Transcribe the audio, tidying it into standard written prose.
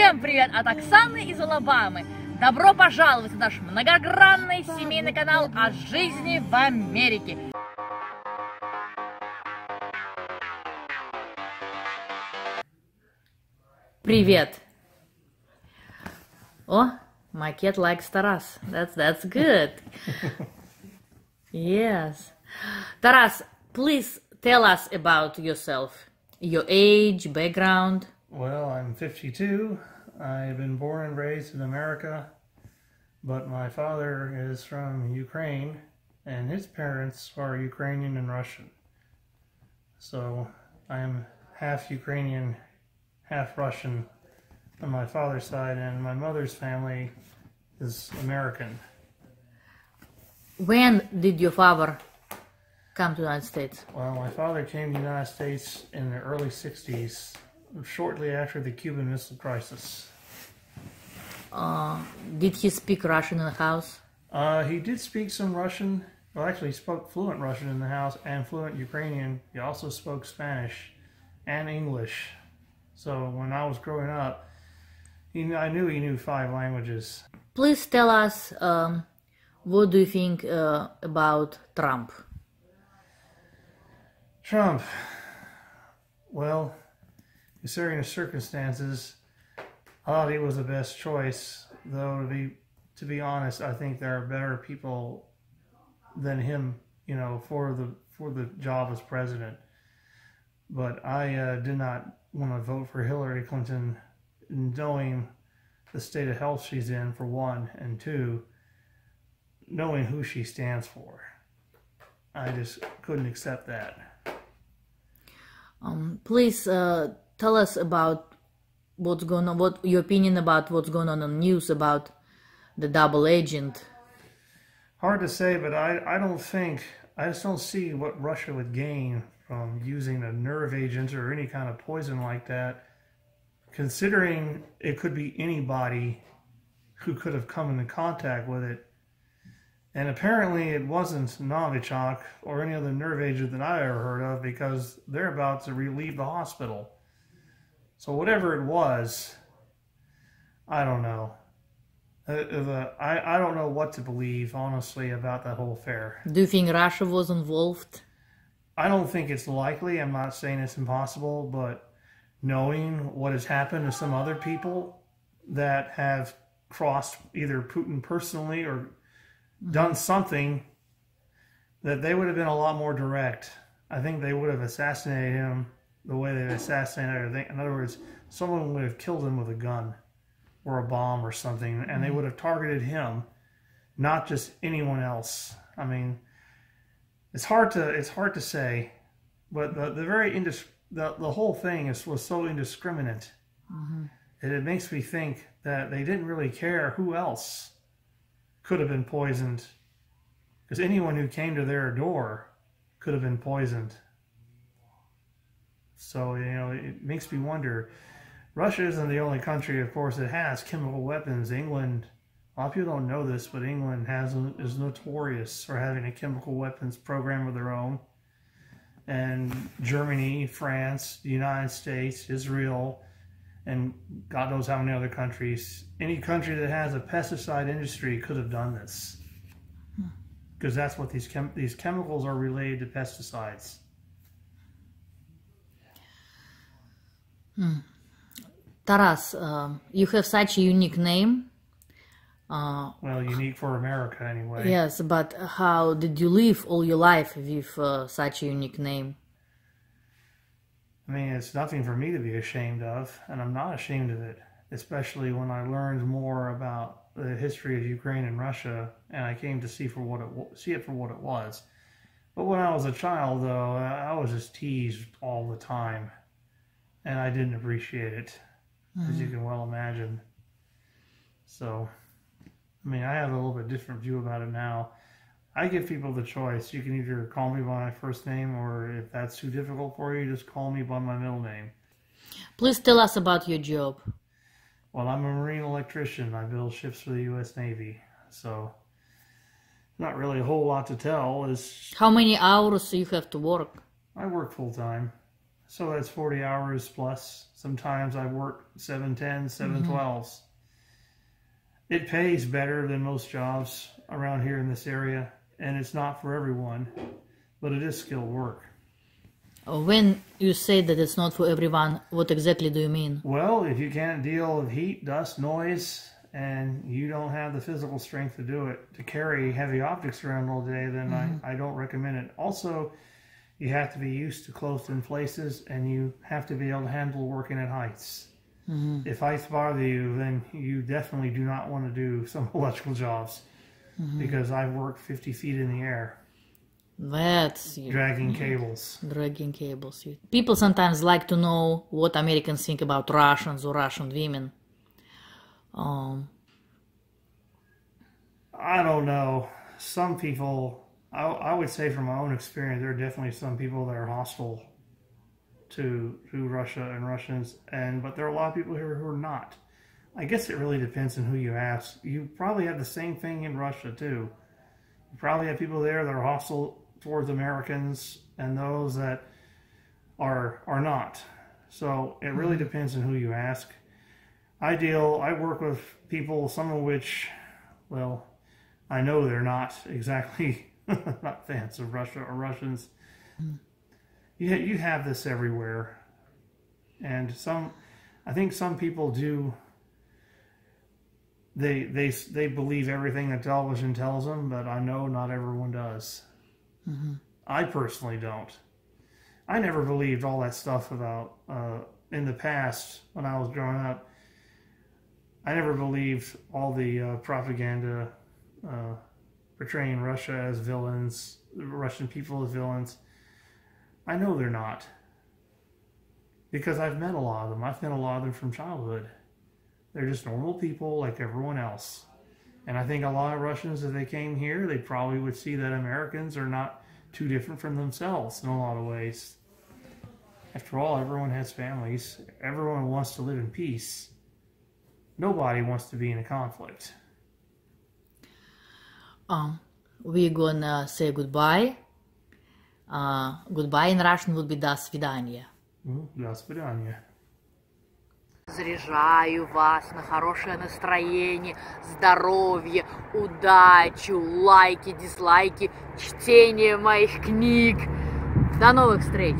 Всем привет от Оксаны из Алабамы. Добро пожаловать в наш многогранный семейный канал о жизни в Америке. Привет. Oh, my cat likes ТАРАС. That's good. Yes. ТАРАС, please tell us about yourself. Your age, background. Well, I'm 52. I've been born and raised in America, but my father is from Ukraine, and his parents are Ukrainian and Russian. So I'm half Ukrainian, half Russian on my father's side, and my mother's family is American. When did your father come to the United States? Well, my father came to the United States in the early 60s, shortly after the Cuban Missile Crisis. Did he speak Russian in the house? He did speak some Russian. Well, actually, he spoke fluent Russian in the house and fluent Ukrainian. He also spoke Spanish and English. So when I was growing up, I knew he knew 5 languages. Please tell us, what do you think about Trump? Trump. Well, considering the circumstances, I thought he was the best choice. Though to be honest, I think there are better people than him, you know, for the job as president. But I did not want to vote for Hillary Clinton, knowing the state of health she's in, for one, and two, knowing who she stands for. I just couldn't accept that. Please tell us about what's going on, what your opinion about what's going on the news about the double agent. Hard to say, but I just don't see what Russia would gain from using a nerve agent or any kind of poison like that, considering it could be anybody who could have come into contact with it. And apparently it wasn't Novichok or any other nerve agent that I ever heard of, because they're about to relieve the hospital. So whatever it was, I don't know. I don't know what to believe, honestly, about that whole affair. Do you think Russia was involved? I don't think it's likely. I'm not saying it's impossible, but knowing what has happened to some other people that have crossed either Putin personally or done something, that they would have been a lot more direct. I think they would have assassinated him the way they assassinated everything. In other words, someone would have killed him with a gun or a bomb or something, and they would have targeted him, not just anyone else. I mean, it's hard to say, but the whole thing was so indiscriminate. And it makes me think that they didn't really care who else could have been poisoned, because anyone who came to their door could have been poisoned. So, you know, it makes me wonder. Russia isn't the only country, of course, that has chemical weapons. England, a lot of people don't know this, but England is notorious for having a chemical weapons program of their own. And Germany, France, the United States, Israel, and God knows how many other countries. Any country that has a pesticide industry could have done this, because that's what these chemicals are related to, pesticides. Taras, you have such a unique name. Well, unique for America anyway. Yes, but how did you live all your life with such a unique name? I mean, it's nothing for me to be ashamed of, and I'm not ashamed of it, especially when I learned more about the history of Ukraine and Russia, and I came to see it for what it was. But when I was a child, though, I was just teased all the time, and I didn't appreciate it, as you can well imagine. So, I mean, I have a little bit different view about it now. I give people the choice. You can either call me by my first name, or if that's too difficult for you, just call me by my middle name. Please tell us about your job. Well, I'm a marine electrician. I build ships for the U.S. Navy. So, not really a whole lot to tell. How many hours you have to work? I work full time. So that's 40 hours plus. Sometimes I work 7-10, 7-12s. It pays better than most jobs around here in this area, and it's not for everyone, but it is skilled work. When you say that it's not for everyone, what exactly do you mean? Well, if you can't deal with heat, dust, noise, and you don't have the physical strength to do it, to carry heavy objects around all day, then I don't recommend it. Also, you have to be used to closed-in places, and you have to be able to handle working at heights. If heights bother you, then you definitely do not want to do some electrical jobs, because I've worked 50 feet in the air. That's dragging cables. Dragging cables. People sometimes like to know what Americans think about Russians or Russian women. I don't know. Some people, I would say from my own experience, there are definitely some people that are hostile to Russia and Russians, but there are a lot of people here who are not. I guess it really depends on who you ask. You probably have the same thing in Russia too. You probably have people there that are hostile towards Americans and those that are not. So it really depends on who you ask. I work with people, some of which, well, I know they're not exactly not fans of Russia or Russians. You have this everywhere, and I think some people do. They believe everything that television tells them, but I know not everyone does. I personally don't. I never believed all that stuff about in the past when I was growing up. I never believed all the propaganda portraying Russia as villains, the Russian people as villains. I know they're not, because I've met a lot of them. I've met a lot of them from childhood. They're just normal people like everyone else. And I think a lot of Russians, if they came here, they probably would see that Americans are not too different from themselves in a lot of ways. After all, everyone has families. Everyone wants to live in peace. Nobody wants to be in a conflict. We're gonna say goodbye. Goodbye in Russian would be до свидания. До свидания. Заряжаю вас на хорошее настроение, здоровье, удачу, лайки, дизлайки, чтение моих книг. До новых встреч!